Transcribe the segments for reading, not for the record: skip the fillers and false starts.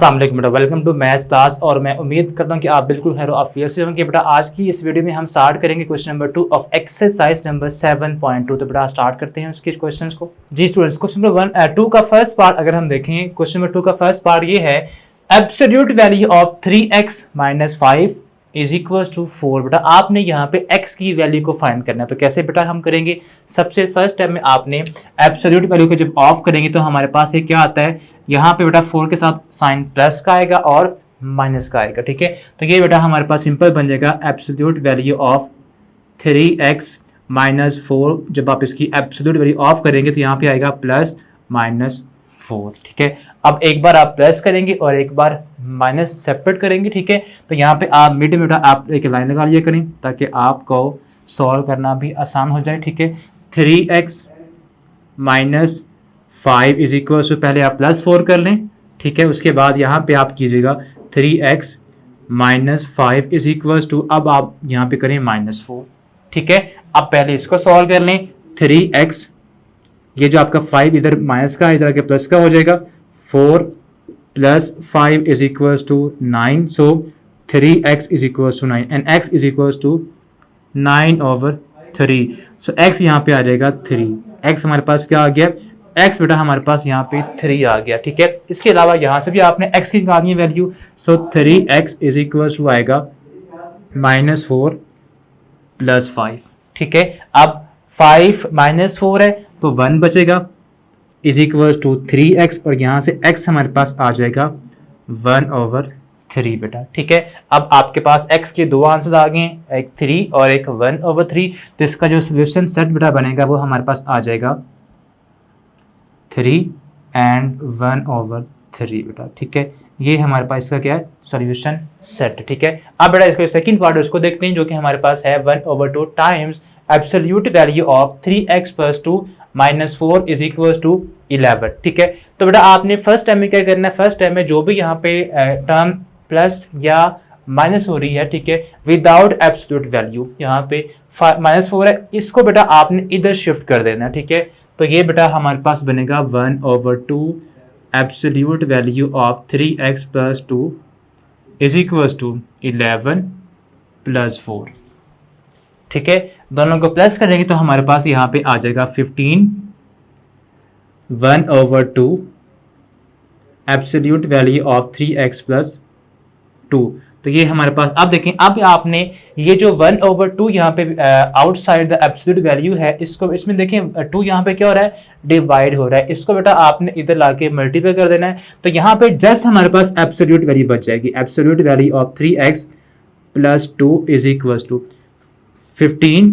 अस्सलाम वालेकुम बेटा, वेलकम टू मैथ्स क्लास। और मैं उम्मीद करता हूँ कि आप बिल्कुल खैर आफियत से होंगे। बेटा आज की इस वीडियो में हम स्टार्ट करेंगे question number 2 of exercise number 7.2। तो बेटा स्टार्ट करते हैं उसके क्वेश्चंस को। जी स्टूडेंट्स, क्वेश्चन नंबर 2 का फर्स्ट पार्ट अगर हम देखें, क्वेश्चन नंबर 2 का फर्स्ट पार्ट ये है absolute value of 3x minus 5 is equal to 4। बेटा आपने यहाँ पे x की वैल्यू को फाइंड करना है। तो कैसे बेटा हम करेंगे, सबसे फर्स्ट स्टेप में आपने एब्सोल्यूट वैल्यू को जब ऑफ करेंगे तो हमारे पास ये क्या आता है, यहाँ पे बेटा 4 के साथ साइन प्लस का आएगा और माइनस का आएगा। ठीक है, तो ये बेटा हमारे पास सिंपल बन जाएगा absolute value of 3x minus 4। जब आप इसकी एब्सोल्यूट वैल्यू ऑफ करेंगे तो यहाँ पे आएगा प्लस माइनस 4। ठीक है, अब एक बार आप प्लस करेंगे और एक बार माइनस सेपरेट करेंगे। ठीक है, तो यहाँ पे आप मिड में आप एक लाइन लगा लिया करें ताकि आपको सॉल्व करना भी आसान हो जाए। ठीक है, 3x minus 5 is equal to, पहले आप प्लस 4 कर लें। ठीक है, उसके बाद यहाँ पे आप कीजिएगा 3x minus 5 is equal to, अब आप यहाँ पे करें माइनस 4। ठीक है, अब पहले इसको सॉल्व कर लें। 3x, ये जो आपका 5 इधर माइनस का इधर आके प्लस का हो जाएगा, 4 plus 5 is equal to 9। So 3x is equal to 9 and x is equal to 9/3। So x यहाँ पे आ जाएगा 3। x हमारे पास क्या आ गया, x बेटा हमारे पास यहाँ पे 3 आ गया। ठीक है, इसके अलावा यहाँ से भी आपने x की निकालनी है वैल्यू। So 3x is equal to आएगा -4 प्लस 5। ठीक है, अब 5 माइनस 4 है तो 1 बचेगा इज इक्वल टू 3x और यहाँ से x हमारे पास आ जाएगा 1/3 बेटा। ठीक है, अब आपके पास x के दो आंसर आ गए हैं, एक 3 और एक 1/3। तो इसका जो सोल्यूशन सेट बेटा बनेगा वो हमारे पास आ जाएगा 3 एंड 1/3 बेटा। ठीक है, ये हमारे पास इसका क्या है, सोल्यूशन सेट। ठीक है, अब बेटा इसका सेकंड पार्ट उसको देखते हैं जो कि हमारे पास है 1/2 times absolute value of 3x plus 2 minus 4 is equal to 11। ठीक है, तो बेटा आपने फर्स्ट टाइम में क्या करना है, फर्स्ट टाइम में जो भी यहाँ पे टर्म प्लस या माइनस हो रही है, ठीक है, विदाउट एब्सोल्यूट वैल्यू, यहाँ पे -4 है, इसको बेटा आपने इधर शिफ्ट कर देना। ठीक है, तो ये बेटा हमारे पास बनेगा 1/2 absolute value of 3x plus 2 is equal to 11 plus 4। ठीक है, दोनों को प्लस करेंगे तो हमारे पास यहाँ पे आ जाएगा 15 1/2 absolute value of 3x plus 2। तो ये हमारे पास, अब देखें, अब आपने ये जो 1/2 यहाँ पे आउटसाइड द एब्सोल्यूट वैल्यू है, इसको इसमें देखें 2 यहाँ पे क्या हो रहा है, डिवाइड हो रहा है। इसको बेटा आपने इधर लाके मल्टीप्लाई कर देना है। तो यहाँ पे जस्ट हमारे पास एब्सोल्यूट वैल्यू बच जाएगी, absolute value of 3x plus 2 is equal to 15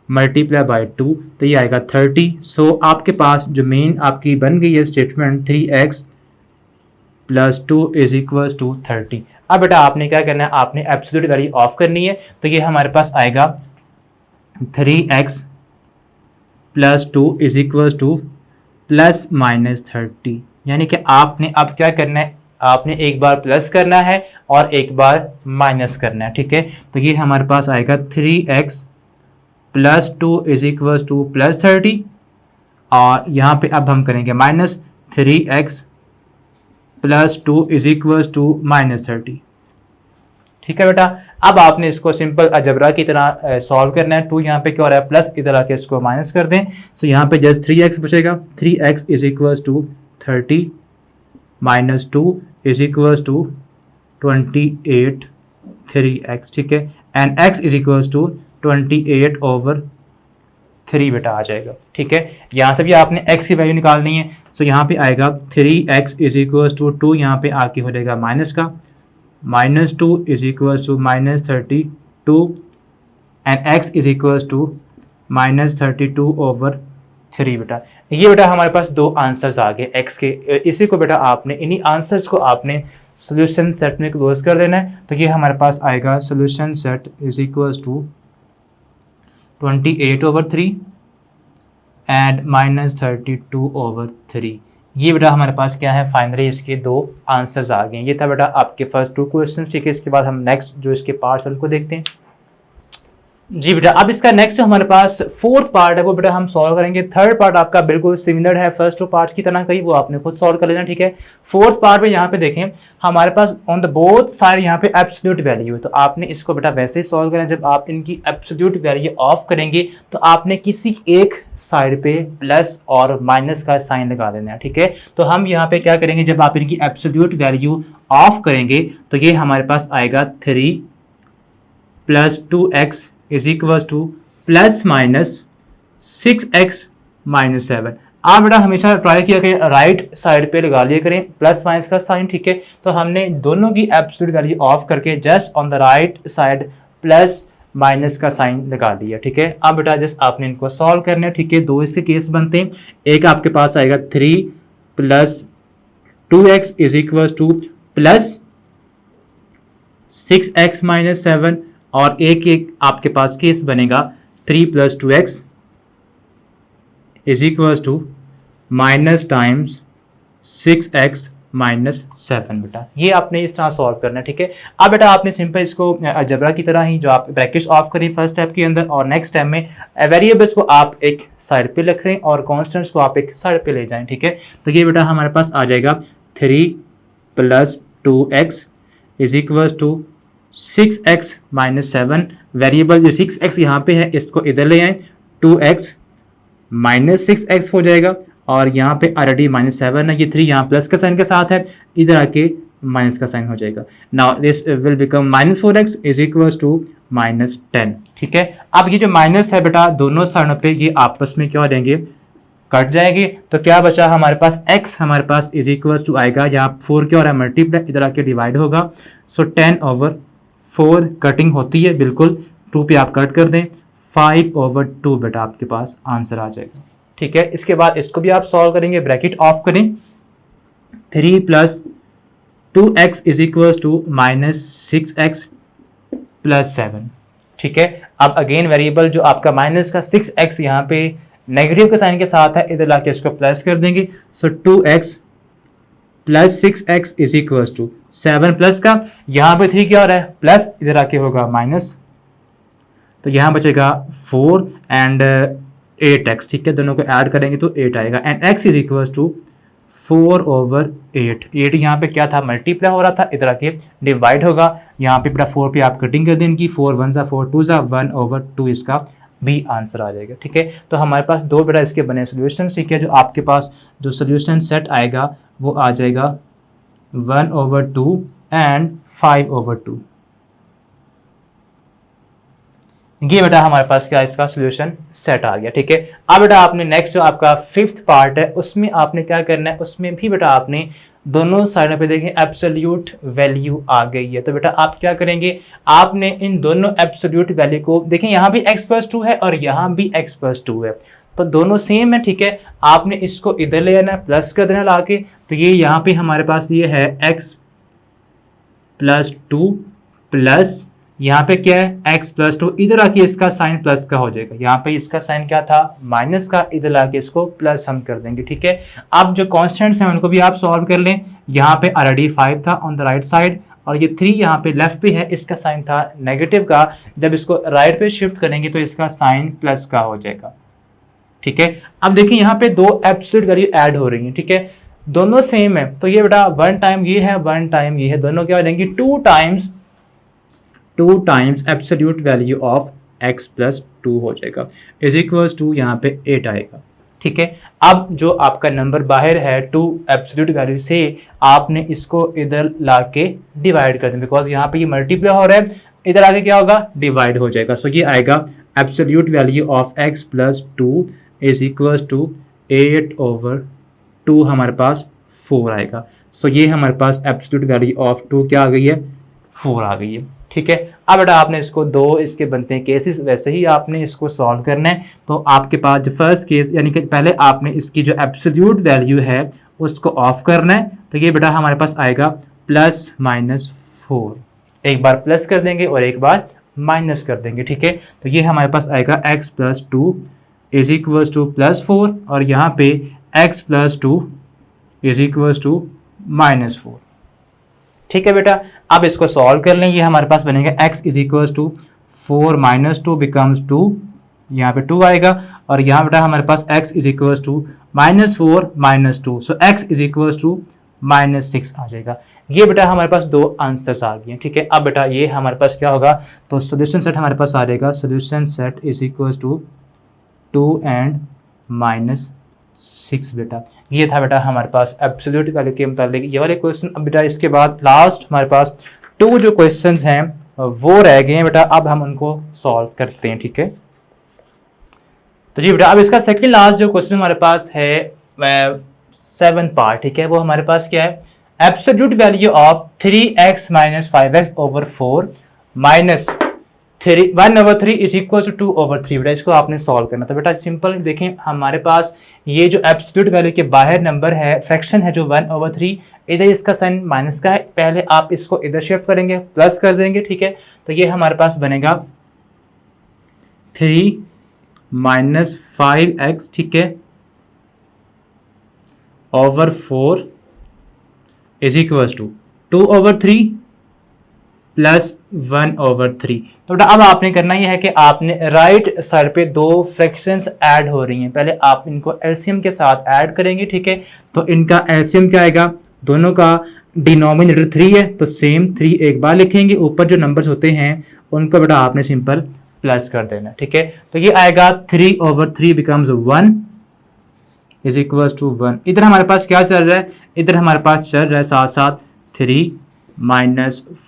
multiply by 2, तो ये आएगा 30। सो आपके पास जो मेन आपकी बन गई है statement 3x plus 2 is equal to 30। अब बेटा आपने क्या करना है, आपने एब्सोल्यूट वैल्यू ऑफ करनी है। तो ये हमारे पास आएगा 3x plus 2 is equal to plus minus 30। यानी कि आपने अब क्या करना है, आपने एक बार प्लस करना है और एक बार माइनस करना है। ठीक है, तो ये हमारे पास आएगा 3x plus 2 is equal to plus 30 और यहाँ पे अब हम करेंगे minus 3x plus 2 is equal to minus 30। ठीक है बेटा, अब आपने इसको सिंपल अलजबरा की तरह सॉल्व करना है। 2 यहाँ पे क्या हो रहा है, प्लस, इधर आके इसको माइनस कर दें। सो यहाँ पे जस्ट 3x बचेगा, 3x is equal to 30 minus 2 is equal to 28 3x। ठीक है, and x is equal to 28/3 बेटा आ जाएगा। ठीक है, यहाँ से भी आपने x की वैल्यू निकालनी है। सो यहाँ पे आएगा 3x इज इक्वल टू 2, यहाँ पे आके हो जाएगा माइनस का, -2 is equal to -32 and x is equal to -32/3 बेटा। ये बेटा हमारे पास दो आंसर्स आ गए x के। इसी को बेटा आपने, इन्हीं आंसर्स को आपने सोल्यूशन सेट में क्लोज कर देना है। तो ये हमारे पास आएगा solution set is equal to 28/3 and -32/3। ये बेटा हमारे पास क्या है, फाइनली इसके दो आंसर्स आ गए। ये था बेटा आपके फर्स्ट 2 क्वेश्चंस। ठीक है, इसके बाद हम नेक्स्ट जो इसके पार्ट्स उनको देखते हैं। जी बेटा, अब इसका नेक्स्ट जो हमारे पास फोर्थ पार्ट है वो बेटा हम सॉल्व करेंगे। थर्ड पार्ट आपका बिल्कुल सिमिलर है फर्स्ट टू पार्ट की तरह, कहीं वो आपने खुद सॉल्व कर लेना, ठीक है। फोर्थ पार्ट में यहाँ पे देखें हमारे pass on the both side यहाँ पे एब्सोल्यूट वैल्यू है, तो आपने इसको बेटा वैसे ही सॉल्व करना है। जब आप इनकी एब्सोल्यूट वैल्यू ऑफ करेंगे तो आपने किसी एक साइड पे प्लस और माइनस का साइन लगा देना है, ठीक है। तो हम यहाँ पे क्या करेंगे, जब आप इनकी एब्सोल्यूट वैल्यू ऑफ करेंगे तो ये हमारे पास आएगा 3 + 2x is equal to plus minus 6x - 7। आप बेटा हमेशा ट्राई किया करें राइट साइड पे लगा लिया करें प्लस माइनस का साइन, ठीक है। तो हमने दोनों की एब्सोल्यूट वैल्यू ऑफ करके just on the right side plus minus का साइन लगा दिया, ठीक है। अब बेटा जस्ट आपने इनको सॉल्व करना है, ठीक है। दो इसके केस बनते हैं, एक आपके पास आएगा 3 + 2x is equal to plus 6x - 7, और एक आपके पास केस बनेगा 3 + 2x is equal to minus times 6x - 7 बेटा। ये आपने इस तरह सॉल्व करना है, ठीक है। अब बेटा आपने सिंपल इसको अलजेब्रा की तरह ही जो आप ब्रैकेट्स ऑफ करें फर्स्ट स्टेप के अंदर, और नेक्स्ट स्टेप में वेरिएबल्स को आप एक साइड पे रख रहे हैं और कॉन्स्टेंट्स को आप एक साइड पे ले जाएं, ठीक है। तो ये बेटा हमारे पास आ जाएगा 3 + 2x is equal to 6x - 7। Variable जो 6x यहाँ पे है इसको इधर ले आए, 2x - 6x हो जाएगा, और यहाँ पे ऑलरेडी -7 है, ये 3 यहाँ प्लस का साइन के साथ है, इधर आके माइनस का साइन हो जाएगा। Now this will become -4x is equal to -10, ठीक है। अब ये जो माइनस है बेटा दोनों साइडों पे ये आपस में क्या हो जाएंगे, कट जाएंगे। तो क्या बचा हमारे पास x हमारे पास इज इक्वल टू आएगा, यहाँ 4 क्या हो रहा है मल्टीप्लाई, इधर आके डिवाइड होगा। सो 10/4 कटिंग होती है बिल्कुल, 2 पे आप कट कर दें, 5/2 बेटा आपके पास आंसर आ जाएगा, ठीक है। इसके बाद इसको भी आप सॉल्व करेंगे, ब्रैकेट ऑफ करें, 3 + 2x is equal to -6x + 7, ठीक है। अब अगेन वेरिएबल जो आपका माइनस का 6x यहाँ पे नेगेटिव के साइन के साथ है, इधर लाके इसको प्लस कर देंगे। So 2x + 6x is equal to 7 plus का यहाँ पे 3 क्या हो रहा है प्लस, इधर आके होगा माइनस, तो यहाँ बचेगा 4 एंड 8x, ठीक है। दोनों को ऐड करेंगे तो 8 आएगा, and x is equal to 4/8। 8 यहाँ पे क्या था मल्टीप्लाई हो रहा था, इधर आके डिवाइड होगा, यहाँ पे बेटा 4 पे आप कटिंग कर दें इनकी, 4 × 1 = 4, 2 = 1/2 इसका भी आंसर आ जाएगा, ठीक है। तो हमारे पास दो बेटा इसके बने सोल्यूशन, ठीक है। जो आपके पास जो सोल्यूशन सेट आएगा वो आ जाएगा 1/2 एंड 5/2। ये बेटा हमारे पास क्या इसका सोल्यूशन सेट आ गया, ठीक है। अब बेटा आपने नेक्स्ट जो आपका 5th पार्ट है उसमें आपने क्या करना है, उसमें भी बेटा आपने दोनों साइडों पे देखें एब्सोल्यूट वैल्यू आ गई है, तो बेटा आप क्या करेंगे, आपने इन दोनों एब्सोल्यूट वैल्यू को देखें, यहाँ भी x + 2 है और यहाँ भी x + 2 है, तो दोनों सेम है, ठीक है। आपने इसको इधर ले आना प्लस कर देना लाके, तो ये यहाँ पे हमारे पास ये है x + 2 प्लस यहाँ पे क्या है x + 2, इधर आके इसका साइन प्लस का हो जाएगा, यहाँ पे इसका साइन क्या था माइनस का, इधर आके इसको प्लस हम कर देंगे, ठीक है। अब जो कॉन्स्टेंट्स हैं उनको भी आप सॉल्व कर लें, यहाँ पे ऑलरेडी 5 था ऑन द राइट साइड, और ये 3 यहाँ पे लेफ्ट पे है, इसका साइन था नेगेटिव का, जब इसको राइट पे शिफ्ट करेंगे तो इसका साइन प्लस का हो जाएगा, ठीक है। अब देखिए यहाँ पे दो एब्सोल्यूट वैल्यू ऐड हो रही है, ठीक है, दोनों सेम है, तो ये बेटा 1 टाइम ये है 1 टाइम ये है, दोनों क्या हो जाएंगी 2 times absolute value of x + 2 हो जाएगा, इज इक्वल्स टू यहाँ पे 8 आएगा, ठीक है। अब जो आपका नंबर बाहर है 2 एब्सोल्यूट वैल्यू से, आपने इसको इधर लाके डिवाइड कर दें, बिकॉज यहाँ पे ये मल्टीप्लाई हो रहा है, इधर आके क्या होगा डिवाइड हो जाएगा। सो ये आएगा absolute value of x + 2 is equals to 8/2 हमारे पास 4 आएगा। सो ये हमारे पास एब्सोल्यूट वैल्यू ऑफ 2 क्या आ गई है 4 आ गई है, ठीक है। अब बेटा आपने इसको दो इसके बनते हैं केसेस, वैसे ही आपने इसको सॉल्व करना है। तो आपके पास जो फर्स्ट केस यानी कि पहले आपने इसकी जो एब्सोल्यूट वैल्यू है उसको ऑफ करना है, तो ये बेटा हमारे पास आएगा +-4, एक बार प्लस कर देंगे और एक बार माइनस कर देंगे, ठीक है। तो ये हमारे पास आएगा x + 2 इज इक्वल्स टू +4, और यहाँ पे x + 2 इज इक्वल्स टू -4, ठीक है बेटा। अब इसको सॉल्व कर लें, ये हमारे पास बनेगा x is equals to 4 minus 2 becomes 2, यहाँ पे 2 आएगा, और यहाँ बेटा हमारे पास x is equals to -4 -2, so x is equals to -6 आ जाएगा। ये बेटा हमारे पास दो आंसर्स आ गए हैं, ठीक है। अब बेटा ये हमारे पास क्या होगा, तो सोल्यूशन सेट हमारे पास आ जाएगा, solution set is equals to 2 and -6 बेटा। ये था बेटा हमारे पास एब्सोल्यूट वैल्यू के मुताबिक ये वाले क्वेश्चन। अब बेटा इसके बाद लास्ट हमारे पास 2 जो क्वेश्चंस हैं वो रह गए हैं बेटा, अब हम उनको सॉल्व करते हैं, ठीक है। तो जी बेटा अब इसका सेकंड लास्ट जो क्वेश्चन हमारे पास है 7th पार्ट, ठीक है, वो हमारे पास क्या है, absolute value of 3x - 5x over 4 minus 1/3 is equal to 2/3। बेटा इसको आपने सॉल्व करना। तो बेटा सिंपल देखें, हमारे पास ये जो एब्सोल्यूट वैल्यू के बाहर नंबर है, फ्रैक्शन है जो 1/3, इधर इसका साइन माइनस का है, पहले आप इसको इधर शिफ्ट करेंगे, प्लस कर देंगे, ठीक है। तो ये हमारे पास बनेगा 3 - 5x, ठीक है, over 4 is equal to 2/3 plus 1/3। तो बेटा अब आपने करना यह है कि आपने राइट साइड पे दो फ्रैक्शंस ऐड हो रही हैं, पहले आप इनको एलसीएम के साथ ऐड करेंगे, ठीक है। तो इनका एलसीएम क्या आएगा, दोनों का डिनोमिनेटर 3 है, तो सेम 3 एक बार लिखेंगे, ऊपर जो नंबर्स होते हैं उनको बेटा आपने सिंपल प्लस कर देना, ठीक है। तो ये आएगा 3/3 बिकम्स 1 इज इक्वल टू 1। इधर हमारे पास क्या चल रहा है, इधर हमारे पास चल रहा है साथ साथ 3 -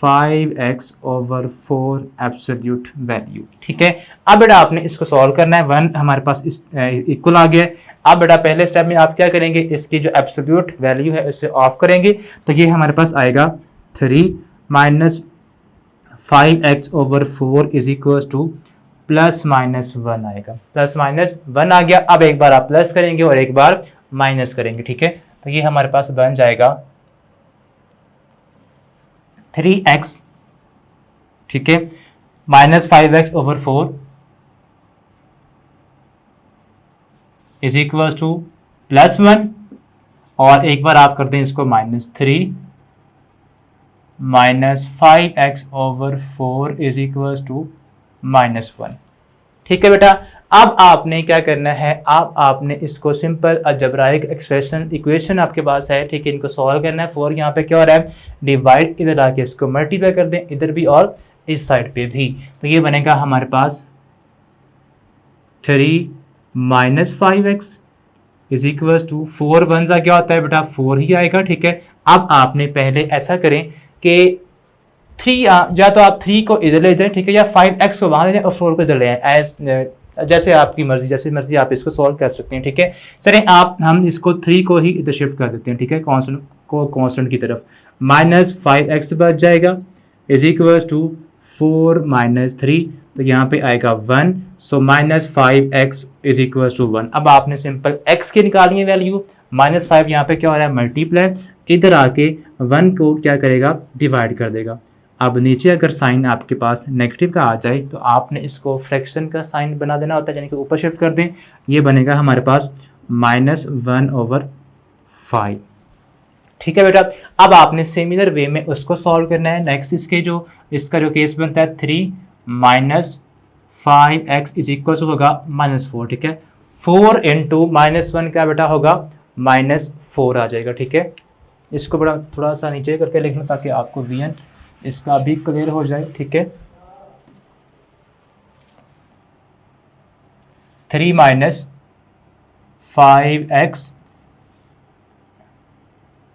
5x ओवर 4 एब्सोल्यूट वैल्यू, ठीक है। अब बेटा आपने इसको सॉल्व करना है, 1 हमारे पास इक्वल आ गया है। अब बेटा पहले स्टेप में आप क्या करेंगे, इसकी जो एब्सोल्यूट वैल्यू है उसे ऑफ करेंगे, तो ये हमारे पास आएगा 3 - 5x over 4 is equal to +-1 आएगा, +-1 आ गया। अब एक बार आप प्लस करेंगे और एक बार माइनस करेंगे, ठीक है। तो ये हमारे पास बन जाएगा 3x, ठीक है, -5x over 4 is equal to +1, और एक बार आप करते हैं इसको -3 -5x over 4 is equal to -1, ठीक है बेटा। अब आपने क्या करना है, अब आपने इसको सिंपल अलजेब्राइक एक्सप्रेशन इक्वेशन आपके पास है, ठीक है, इनको सॉल्व करना है। 4 यहाँ पे क्या हो रहा है, डिवाइड, इधर आके इसको मल्टीप्लाई कर दें, इधर भी और इस साइड पे भी। तो ये बनेगा हमारे पास 3 - 5x इज इक्वल टू 4 1 सा क्या होता है बेटा 4 ही आएगा, ठीक है। अब आपने पहले ऐसा करें कि 3 या तो आप 3 को इधर ले जाएं, ठीक है, या 5x को वहां ले जाएं और 4 को इधर ले आए, एज जैसे आपकी मर्जी, जैसे मर्जी आप इसको सॉल्व कर सकते हैं, ठीक है। चलें हम इसको 3 को ही इधर शिफ्ट कर देते हैं, ठीक है, कांस्टेंट की तरफ, -5x बच जाएगा इज इक्वल टू 4 - 3, तो यहाँ पे आएगा 1, सो -5x इज इक्वल टू 1। अब आपने सिंपल x की निकालनी है वैल्यू, -5 यहाँ पे क्या हो रहा है मल्टीप्लाई, इधर आके 1 को क्या करेगा डिवाइड कर देगा। अब नीचे अगर साइन आपके पास नेगेटिव का आ जाए तो आपने इसको फ्रैक्शन का साइन बना देना होता है, यानी कि ऊपर शिफ्ट कर दें, ये बनेगा हमारे पास -1/5, ठीक है बेटा। अब आपने सिमिलर वे में उसको सॉल्व करना है। नेक्स्ट इसका जो केस बनता है 3 - 5x इज इक्वल टू होगा -4, ठीक है। 4 × -1 क्या बेटा होगा -4 आ जाएगा, ठीक है। इसको बड़ा थोड़ा सा नीचे करके लिखना ताकि आपको VN इसका भी क्लियर हो जाए, ठीक है। 3 - 5x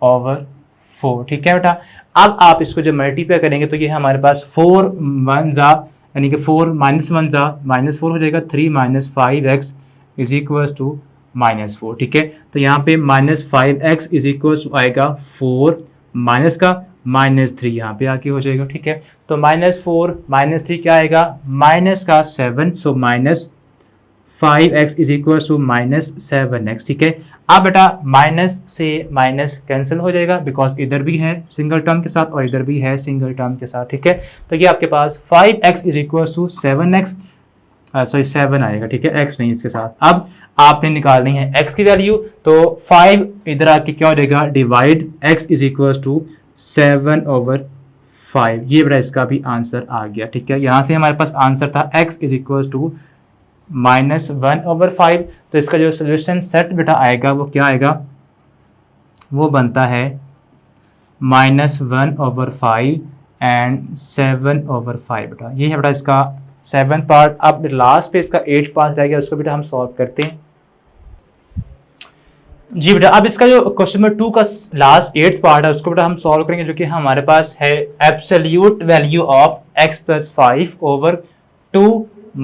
ओवर 4, ठीक है बेटा। अब आप इसको जब मल्टीप्लाई करेंगे तो ये हमारे पास 4 1 जा, यानी कि 4 -1 जा -4 हो जाएगा, 3 - 5x इज इक्वल टू -4, ठीक है। तो यहाँ पे -5x इज इक्वल टू आएगा 4 माइनस का -3 यहाँ पे आके हो जाएगा, ठीक है। तो -4 -3 क्या आएगा माइनस का 7, सो -5x is equal to -7x, ठीक है। अब बेटा माइनस से माइनस कैंसिल हो जाएगा बिकॉज इधर भी है सिंगल टर्म के साथ और इधर भी है सिंगल टर्म के साथ, ठीक है। तो ये आपके पास 5x is equal to 7x, sorry 7 आएगा, ठीक है, x नहीं इसके साथ। अब आपने निकालनी है x की वैल्यू, तो 5 इधर आके क्या हो जाएगा divide x is equal to 7/5, 5। ये बेटा इसका भी आंसर आ गया, ठीक है। यहाँ से हमारे पास आंसर था x इज इक्वल टू -1/5। तो इसका जो सोल्यूशन सेट बेटा आएगा वो क्या आएगा, वो बनता है -1/5 एंड 7/5 बेटा। ये है बेटा इसका 7th पार्ट। अब लास्ट पे इसका 8th पार्ट रह गया, उसको बेटा हम सॉल्व करते हैं। जी बेटा, अब इसका जो क्वेश्चन नंबर 2 का लास्ट 8th पार्ट है उसको बेटा हम सॉल्व करेंगे, जो कि हमारे पास है absolute value of x + 5 / 2 -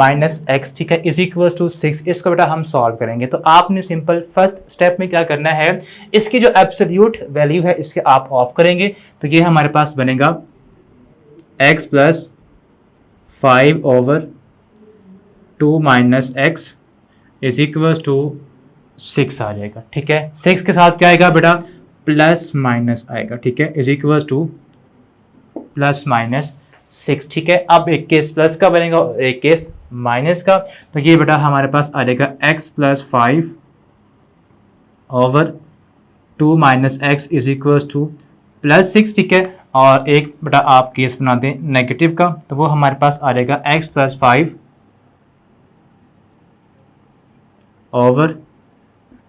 x, ठीक है, इज इक्वल टू 6। इसको बेटा हम सॉल्व करेंगे। तो आपने सिंपल फर्स्ट स्टेप में क्या करना है, इसकी जो एब्सोल्यूट वैल्यू है इसके आप ऑफ करेंगे। तो ये हमारे पास बनेगा x + 5 / 2 - x is equal to 6 आ जाएगा, ठीक है। 6 के साथ क्या आएगा बेटा, प्लस माइनस आएगा, ठीक है, इज इक्वल टू +/6, ठीक है। अब एक केस प्लस का बनेगा और एक केस माइनस का। तो ये बेटा हमारे पास आ जाएगा x + 5 / 2 - x is equal to +6, ठीक है। और एक बेटा आप केस बना दें नेगेटिव का, तो वो हमारे पास आ जाएगा x + 5 /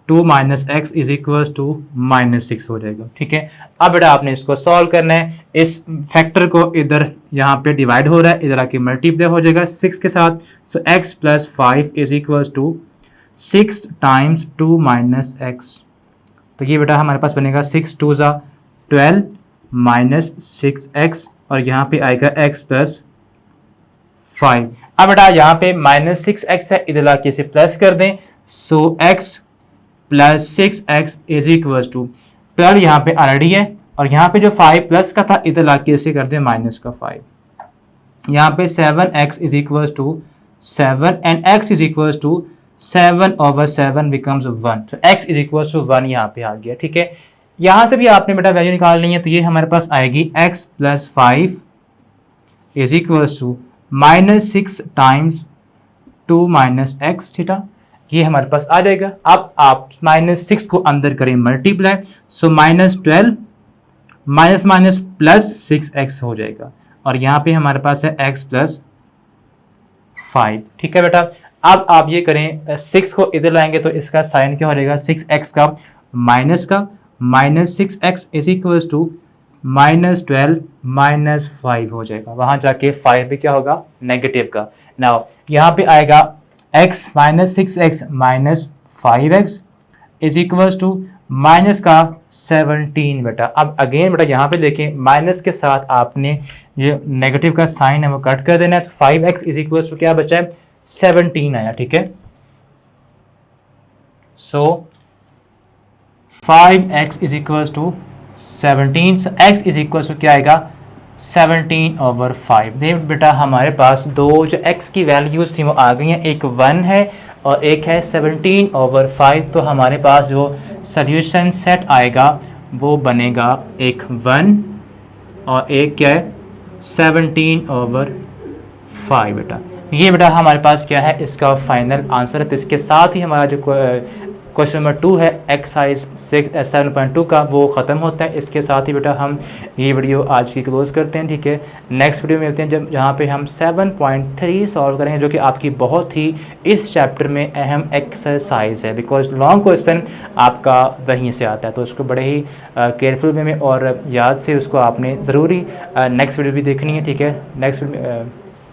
2 - x is equal to -6 हो जाएगा, ठीक है। अब बेटा आपने इसको सॉल्व करना है। इस फैक्टर को इधर यहाँ पे डिवाइड हो रहा है, इधर आके मल्टीप्लाई हो जाएगा 6 के साथ। सो x + 5 is equal to 6 × 2 - x। तो ये बेटा हमारे पास बनेगा 6 × 2 = 12 - 6x, और यहाँ पे आएगा x + 5। अब बेटा यहाँ पे -6x है, इधर आके इसे प्लस कर दें। So x + 6x is equal to 12 यहाँ पे ऑलरेडी है, और यहाँ पे जो 5 प्लस का था इधर लाके इसे कर दें माइनस का 5। यहाँ पे 7x is equal to 7 and x is equal to 7/7 becomes 1। तो x इज इक्वल टू 1 यहाँ पे आ गया, ठीक है। यहाँ से भी आपने बेटा वैल्यू निकालनी है, तो ये हमारे पास आएगी x + 5 is equal to -6 × 2 - x, ठीक है। ये हमारे पास आ जाएगा। अब आप -6 को अंदर करें मल्टीप्लाई, सो -12 - +6x हो जाएगा, और यहाँ पे हमारे पास है x + 5, ठीक है बेटा। अब आप ये करें 6 को इधर लाएंगे तो इसका साइन क्या हो जाएगा, 6x का माइनस का -6x इज इक्वल टू -12 - 5 हो जाएगा। वहाँ जाके 5 भी क्या होगा, नेगेटिव का। नाउ यहाँ पे आएगा x -6x - 5x is equal to minus का 17 बेटा। अब अगेन बेटा यहाँ पे देखें, माइनस के साथ आपने ये नेगेटिव का साइन है वो कट कर देना है। तो 5x इज इक्वल टू क्या बचा है, 17 आया, ठीक है। So 5x is equal to 17, so x is equal to क्या आएगा, 17/5। देख बेटा हमारे पास दो जो x की वैल्यूज़ थी वो आ गई हैं, एक 1 है और एक है 17/5। तो हमारे पास जो सॉल्यूशन सेट आएगा वो बनेगा एक 1 और एक क्या है 17/5 बेटा। ये बेटा हमारे पास क्या है, इसका फाइनल आंसर है। तो इसके साथ ही हमारा जो क्वेश्चन नंबर 2 है एक्सरसाइज 7.2 का वो ख़त्म होता है। इसके साथ ही बेटा हम ये वीडियो आज की क्लोज करते हैं, ठीक है। नेक्स्ट वीडियो मिलते हैं जब जहाँ पे हम 7.3 सॉल्व करेंगे, जो कि आपकी बहुत ही इस चैप्टर में अहम एक्सरसाइज है, बिकॉज लॉन्ग क्वेश्चन आपका वहीं से आता है। तो उसको बड़े ही केयरफुल वे में और याद से उसको आपने ज़रूरी नेक्स्ट वीडियो भी देखनी है, ठीक है। नेक्स्ट वीडियो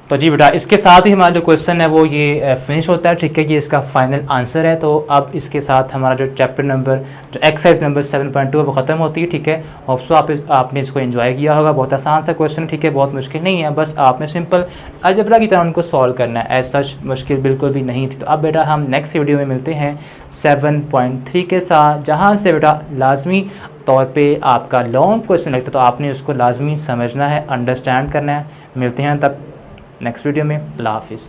तो जी बेटा इसके साथ ही हमारा जो क्वेश्चन है वो ये फिनिश होता है, ठीक है। ये इसका फाइनल आंसर है। तो अब इसके साथ हमारा जो चैप्टर नंबर जो एक्सरसाइज नंबर 7.2 है वो ख़त्म होती है, ठीक है। होप सो आपने इसको एंजॉय किया होगा। बहुत आसान सा क्वेश्चन, ठीक है, बहुत मुश्किल नहीं है, बस आपने सिंपल अलजेब्रा की तरह उनको सॉल्व करना है। एज सच मुश्किल बिल्कुल भी नहीं थी। तो अब बेटा हम नेक्स्ट वीडियो में मिलते हैं 7.3 के साथ, जहाँ से बेटा लाजमी तौर पे आपका लॉन्ग क्वेश्चन लगता है, तो आपने उसको लाजमी समझना है, अंडरस्टैंड करना है। मिलते हैं तब नेक्स्ट वीडियो में। अल्लाह हाफिज़।